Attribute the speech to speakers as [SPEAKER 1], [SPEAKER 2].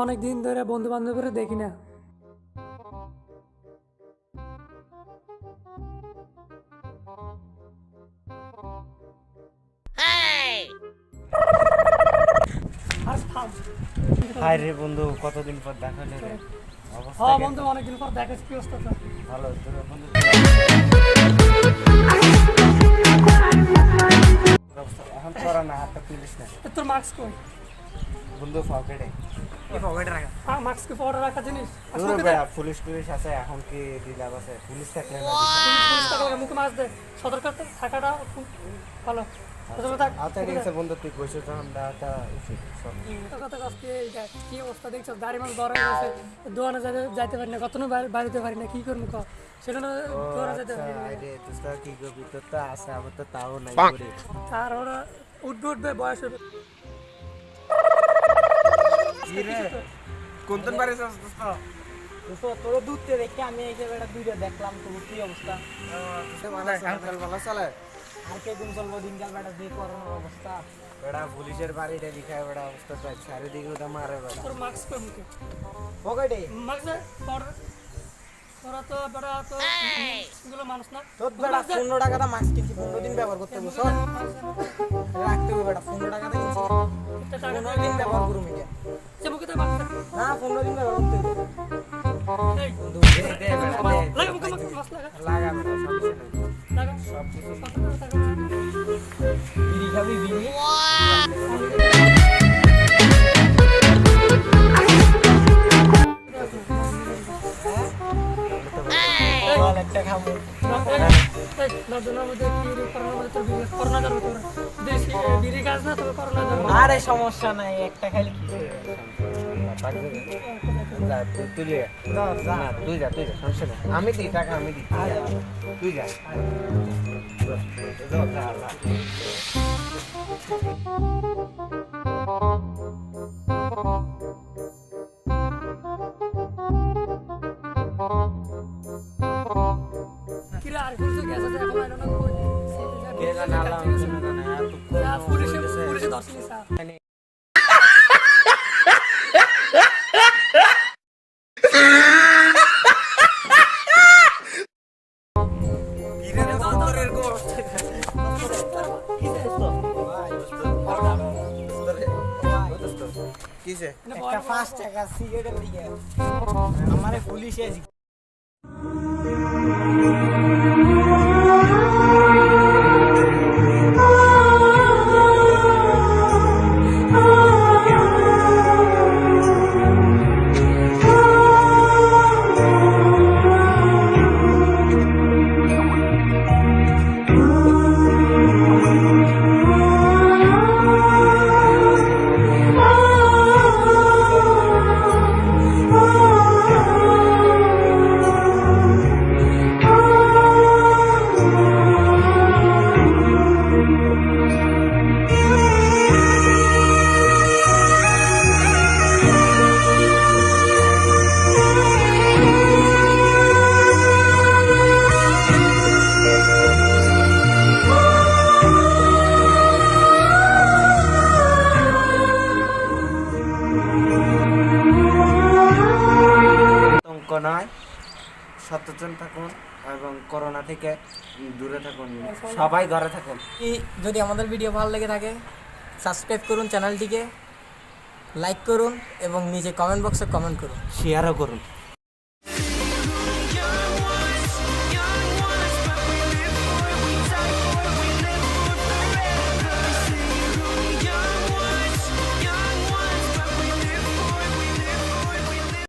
[SPEAKER 1] অনেক দিন ধরে বন্ধু বান্ধবরা দেখি না।
[SPEAKER 2] হাই রে বন্ধু, কতদিন পর দেখা হলো রে।
[SPEAKER 1] হ্যাঁ বন্ধু, অনেকদিন পর দেখা, কি অবস্থা তোর?
[SPEAKER 2] ভালো তোর বন্ধু? এখন করা না, হাতটা তুলিস না।
[SPEAKER 1] তোর মাস্ক কই
[SPEAKER 2] বন্ধু? পকেটে। কি পকেটে রাখা?
[SPEAKER 1] হ্যাঁ, মাস্ক কি পরে রাখা জিনিস?
[SPEAKER 2] পুলিশ আছে, এখন কি দিলাম আছে? পুলিশ থাকলে না,
[SPEAKER 1] পুলিশ থাকলে মুখে মাস্ক দে, সতর্ক থাকাটা খুব ভালো।
[SPEAKER 2] আচ্ছা ঠিক আছে বন্ধু, তুই কইছিস তখন দাটা উচিত।
[SPEAKER 1] কি অবস্থা দেখছো? গাড়ি মাছ বড় হয়ে গেছে, দোকানে যাইতে পারি না, কতনো বাড়িতে পারি না, কি করবো ক? সেটা দোকানে যেতে পারি না।
[SPEAKER 2] কি করবি? তোর তো আছে, আমার তো তাও নাই।
[SPEAKER 1] আর ওরা উঠবে বয়স হবে।
[SPEAKER 2] কোন বাড়ি
[SPEAKER 3] তোর দুধতে দেখে আমি একেবারে দুইটা দেখলাম। তোর কি অবস্থা?
[SPEAKER 2] ভালো চলে?
[SPEAKER 3] আর কে কোন চলবো? দিনকাল বেটা দিয়ে করোনার অবস্থা।
[SPEAKER 2] বেড়া পুলিশের বাড়িটা দেখায়, বেড়া অবস্থা পাই চারিদিকে ওটা মারে বেড়া।
[SPEAKER 1] তোর মাস্ক কই মুখে?
[SPEAKER 3] পকেটে
[SPEAKER 1] মাস্ক তোরা তো বেড়া তো এগুলো মানুষ না।
[SPEAKER 3] তোর বেটা 15 টাকা দা মাস্ক কিনছি, 15 দিন ব্যবহার করতে বসো। রাখতে হবে বেটা, 15 টাকা দা কিনছি, 15 দিন ব্যবহার করুম এটা।
[SPEAKER 1] সে মুখে তো মাস্ক
[SPEAKER 3] না, 15 দিন ব্যবহার করতে হবে।
[SPEAKER 1] এই
[SPEAKER 2] বন্ধু দে দে বেড়া দে।
[SPEAKER 1] লাগা মুখে মাস্ক লাগা
[SPEAKER 2] লাগা বেড়া, সমস্যা নাই।
[SPEAKER 1] লাগা
[SPEAKER 2] সব কিছু
[SPEAKER 3] বিড়ি খাবি? বিড়ি একটা খাবো। আরে সমস্যা নাই, একটা খাইলে কি
[SPEAKER 2] তুই যা সমস্যা নাই। আমি দিই টাকা, আমি দিই, তুই যা।
[SPEAKER 3] একটা 5 টাকা সিগারেটের দিকে আমারে পুলিশে
[SPEAKER 2] নয়, সচেতন থাকুন এবং করোনা থেকে দূরে থাকুন, সবাই ঘরে থাকুন।
[SPEAKER 3] যদি আমাদের ভিডিও ভালো লেগে থাকে সাবস্ক্রাইব করুন চ্যানেলটিকে, লাইক করুন এবং নিচে কমেন্ট বক্সে কমেন্ট করুন,
[SPEAKER 2] শেয়ারও করুন।